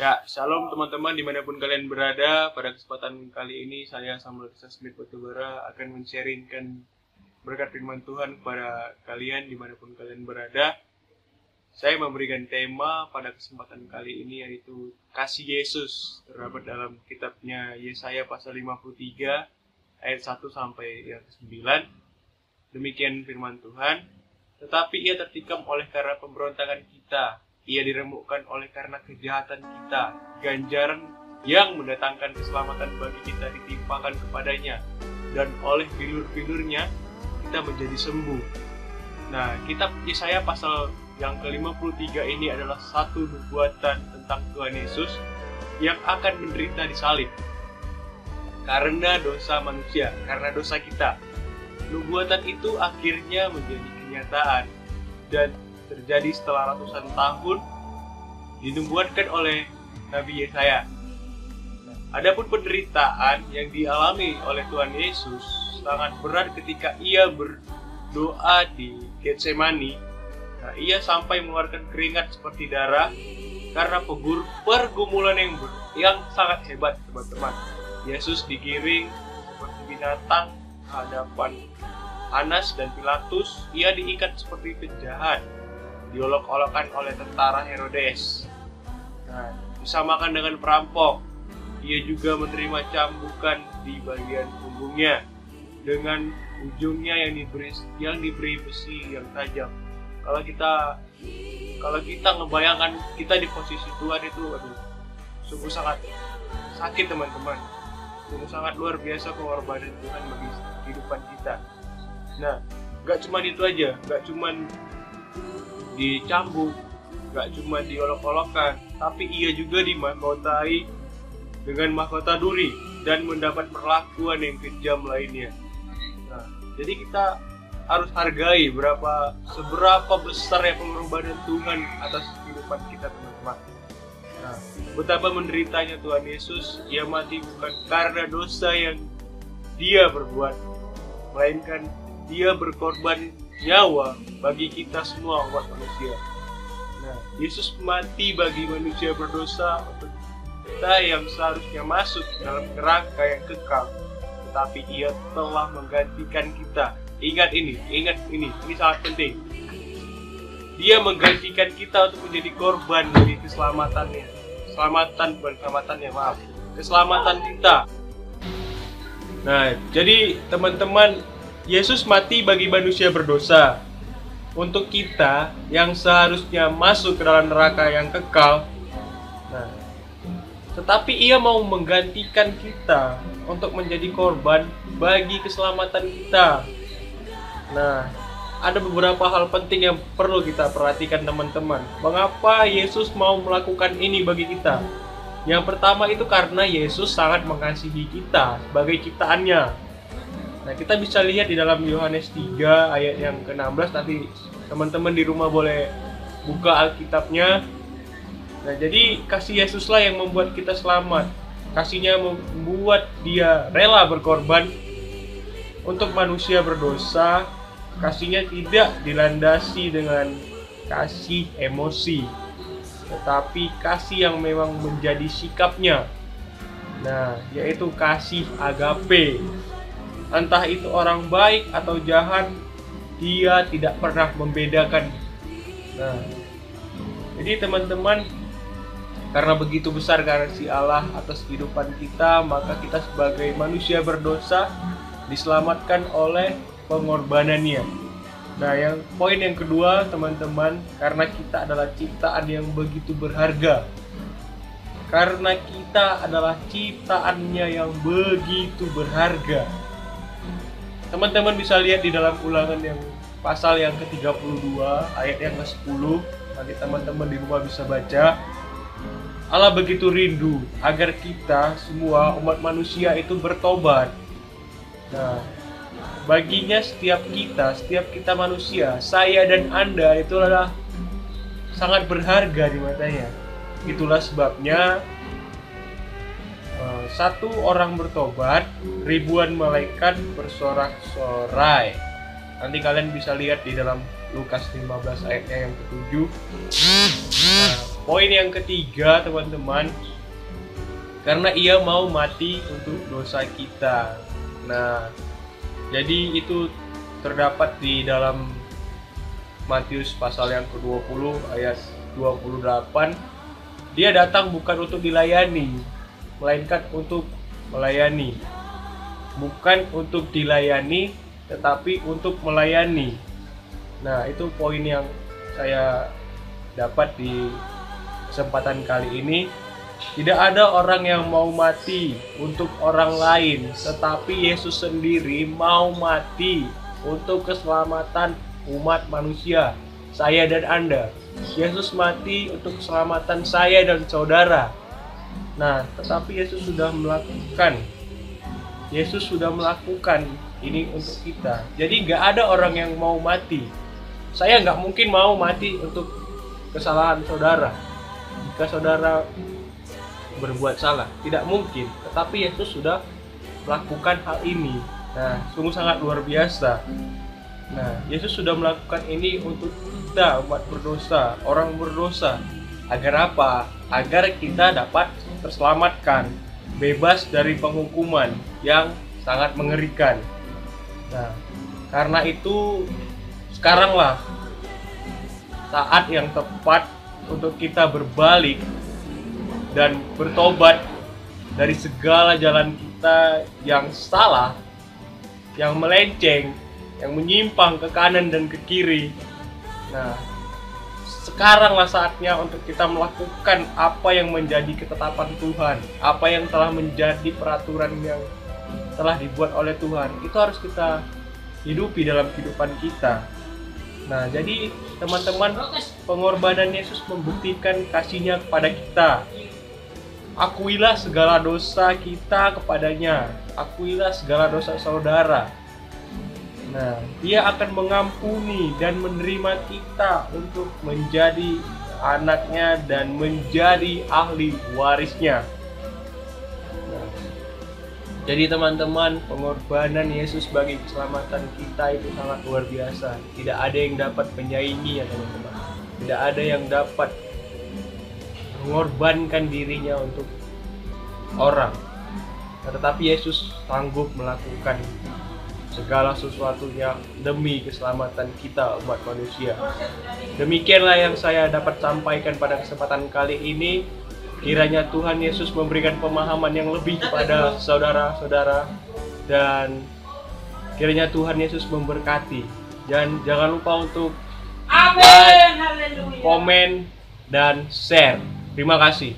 Ya, shalom teman-teman dimanapun kalian berada. Pada kesempatan kali ini saya Samuel Smith Batubara akan men-sharingkan berkat firman Tuhan kepada kalian dimanapun kalian berada. Saya memberikan tema pada kesempatan kali ini yaitu kasih Yesus, terdapat dalam kitabnya Yesaya pasal 53 ayat 1 sampai yang ke-9. Demikian firman Tuhan. Tetapi ia tertikam oleh karena pemberontakan kita, ia diremukkan oleh karena kejahatan kita. Ganjaran yang mendatangkan keselamatan bagi kita ditimpakan kepadanya, dan oleh bilur-bilurnya kita menjadi sembuh. Nah, kitab Yesaya pasal yang ke-53 ini adalah satu nubuatan tentang Tuhan Yesus yang akan menderita di salib karena dosa manusia, karena dosa kita. Nubuatan itu akhirnya menjadi kenyataan dan terjadi setelah ratusan tahun dinubuatkan oleh Nabi Yesaya. Adapun penderitaan yang dialami oleh Tuhan Yesus sangat berat ketika ia berdoa di Getsemani. Nah, ia sampai mengeluarkan keringat seperti darah karena pergumulan yang sangat hebat, teman-teman. Yesus digiring seperti binatang hadapan Hanas dan Pilatus. Ia diikat seperti penjahat, diolok-olokkan oleh tentara Herodes. Nah, disamakan dengan perampok. Ia juga menerima cambukan di bagian punggungnya dengan ujungnya yang diberi besi yang tajam. Kalau kita ngebayangkan kita di posisi Tuhan itu, sungguh sangat sakit, teman-teman. Sungguh sangat luar biasa pengorbanan Tuhan bagi kehidupan kita. Nah, gak cuma itu aja, gak cuma dicambuk, gak cuma diolok-olokkan, tapi ia juga dimahkotai dengan mahkota duri dan mendapat perlakuan yang kejam lainnya. Nah, jadi kita harus hargai seberapa besar ya pengorbanan Tuhan atas kehidupan kita, teman-teman. Nah, betapa menderitanya Tuhan Yesus. Ia mati bukan karena dosa yang dia berbuat, melainkan dia berkorban nyawa bagi kita semua umat manusia. Nah, Yesus mati bagi manusia berdosa untuk kita yang seharusnya masuk dalam neraka yang kekal, tetapi ia telah menggantikan kita. Ingat ini sangat penting. Dia menggantikan kita untuk menjadi korban dari keselamatan kita. Nah, jadi teman-teman, Yesus mati bagi manusia berdosa untuk kita yang seharusnya masuk ke dalam neraka yang kekal. Nah, tetapi ia mau menggantikan kita untuk menjadi korban bagi keselamatan kita. Nah, ada beberapa hal penting yang perlu kita perhatikan, teman-teman. Mengapa Yesus mau melakukan ini bagi kita? Yang pertama itu karena Yesus sangat mengasihi kita sebagai ciptaannya. Nah, kita bisa lihat di dalam Yohanes 3 ayat yang ke-16. Nanti teman-teman di rumah boleh buka Alkitabnya. Nah, jadi kasih Yesuslah yang membuat kita selamat. Kasihnya membuat dia rela berkorban untuk manusia berdosa. Kasihnya tidak dilandasi dengan kasih emosi, tetapi kasih yang memang menjadi sikapnya. Nah, yaitu kasih agape. Entah itu orang baik atau jahat, dia tidak pernah membedakan. Nah, jadi teman-teman, karena begitu besar kasih Allah atas kehidupan kita, maka kita sebagai manusia berdosa diselamatkan oleh pengorbanannya. Nah, poin yang kedua, teman-teman, karena kita adalah ciptaan yang begitu berharga. Karena kita adalah ciptaannya yang begitu berharga. Teman-teman bisa lihat di dalam Ulangan yang pasal yang ke-32 ayat yang ke-10. Nanti teman-teman di rumah bisa baca. Allah begitu rindu agar kita semua umat manusia itu bertobat. Nah, baginya setiap kita manusia, saya dan Anda itu adalah sangat berharga di matanya. Itulah sebabnya satu orang bertobat, ribuan malaikat bersorak-sorai. Nanti kalian bisa lihat di dalam Lukas 15 ayatnya yang ke-7. poin yang ketiga, teman-teman, karena ia mau mati untuk dosa kita. Nah, jadi itu terdapat di dalam Matius pasal yang ke-20 ayat 28. Dia datang bukan untuk dilayani, melainkan untuk melayani. Bukan untuk dilayani, tetapi untuk melayani. Nah, itu poin yang saya dapat di kesempatan kali ini. Tidak ada orang yang mau mati untuk orang lain, tetapi Yesus sendiri mau mati untuk keselamatan umat manusia, saya dan Anda. Yesus mati untuk keselamatan saya dan saudara. Nah, tetapi Yesus sudah melakukan ini untuk kita. Jadi nggak ada orang yang mau mati. Saya nggak mungkin mau mati untuk kesalahan saudara. Jika saudara berbuat salah, tidak mungkin. Tetapi Yesus sudah melakukan hal ini. Nah, sungguh sangat luar biasa. Nah, Yesus sudah melakukan ini untuk kita, umat berdosa, orang berdosa. Agar apa? Agar kita dapat terselamatkan, bebas dari penghukuman yang sangat mengerikan. Nah, karena itu sekaranglah saat yang tepat untuk kita berbalik dan bertobat dari segala jalan kita yang salah, yang melenceng, yang menyimpang ke kanan dan ke kiri. Nah, sekaranglah saatnya untuk kita melakukan apa yang menjadi ketetapan Tuhan, apa yang telah menjadi peraturan yang telah dibuat oleh Tuhan. Itu harus kita hidupi dalam kehidupan kita. Nah, jadi teman-teman, pengorbanan Yesus membuktikan kasih-Nya kepada kita. Akuilah segala dosa kita kepadanya. Akuilah segala dosa saudara. Nah, Dia akan mengampuni dan menerima kita untuk menjadi anak-Nya dan menjadi ahli warisnya. Nah, jadi teman-teman, pengorbanan Yesus bagi keselamatan kita itu sangat luar biasa. Tidak ada yang dapat menyaingi ya teman-teman. Tidak ada yang dapat mengorbankan dirinya untuk orang. Nah, tetapi Yesus sanggup melakukan segala sesuatunya demi keselamatan kita umat manusia. Demikianlah yang saya dapat sampaikan pada kesempatan kali ini. Kiranya Tuhan Yesus memberikan pemahaman yang lebih kepada saudara-saudara, dan kiranya Tuhan Yesus memberkati. Dan jangan lupa untuk like, komen, dan share. Terima kasih.